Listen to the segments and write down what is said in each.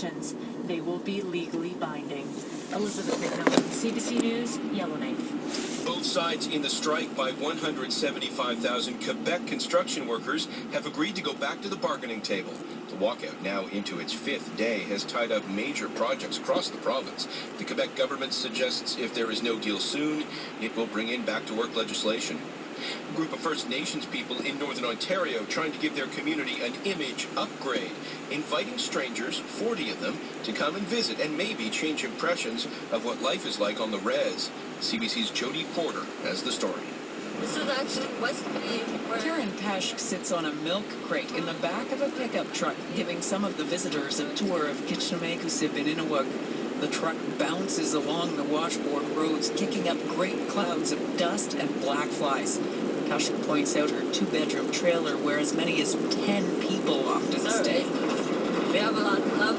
restrictions. They will be legally binding. Elizabeth McMillan, CBC News, Yellowknife. Both sides in the strike by 175,000 Quebec construction workers have agreed to go back to the bargaining table. The walkout, now into its fifth day, has tied up major projects across the province. The Quebec government suggests if there is no deal soon, it will bring in back-to-work legislation. A group of First Nations people in Northern Ontario trying to give their community an image upgrade, inviting strangers, 40 of them, to come and visit and maybe change impressions of what life is like on the res. CBC's Jody Porter has the story. This is actually Westby. Karen Pesch sits on a milk crate in the back of a pickup truck, giving some of the visitors a tour of Kitchener-Kusip. The truck bounces along the washboard roads, kicking up great clouds of dust and black flies. Pesch points out her two-bedroom trailer where as many as 10 people often stay. We have a lot of love.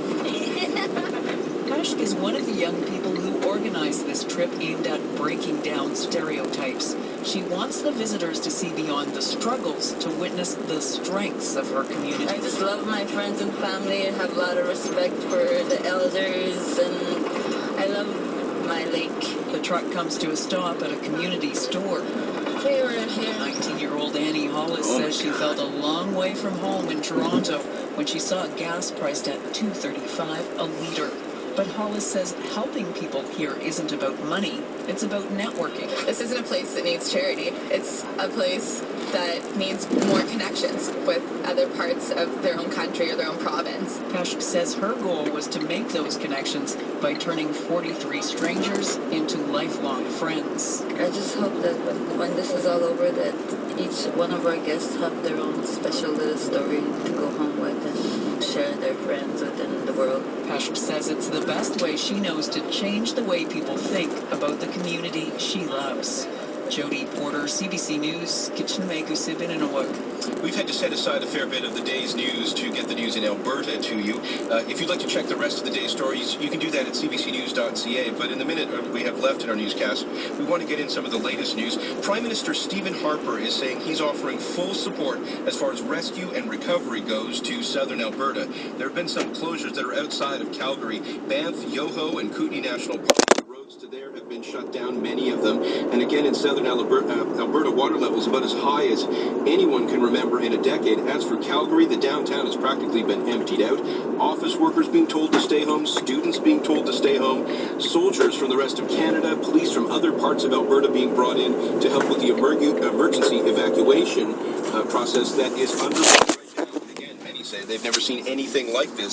Pesch is one of the young people who organized this trip aimed at breaking down stereotypes. She wants the visitors to see beyond the struggles, to witness the strengths of her community. I just love my friends and family. I have a lot of respect for the elders, and I love my lake. The truck comes to a stop at a community store. Okay, we're here. 19-year-old Annie Hollis says she felt a long way from home in Toronto when she saw gas priced at $2.35 a litre. But Hollis says helping people here isn't about money, it's about networking. This isn't a place that needs charity. It's a place that needs more connections with other parts of their own country or their own province. Pesch says her goal was to make those connections by turning 43 strangers into lifelong friends. I just hope that when this is all over, that each one of our guests have their own special little story to go home with and share their friends within the world. Pesch says it's the best way she knows to change the way people think about the community she loves. Jody Porter, CBC News, Kitchener-Kusip. We've had to set aside a fair bit of the day's news to get the news in Alberta to you. If you'd like to check the rest of the day's stories, you can do that at cbcnews.ca. But in the minute we have left in our newscast, we want to get in some of the latest news. Prime Minister Stephen Harper is saying he's offering full support as far as rescue and recovery goes to southern Alberta. There have been some closures that are outside of Calgary. Banff, Yoho, and Kootenay National Park. To there have been shut down, many of them. And again, in southern Alberta, water levels about as high as anyone can remember in a decade. As for Calgary, the downtown has practically been emptied out. Office workers being told to stay home, students being told to stay home, soldiers from the rest of Canada, police from other parts of Alberta being brought in to help with the emergency evacuation process that is underway right now. And again, many say they've never seen anything like this.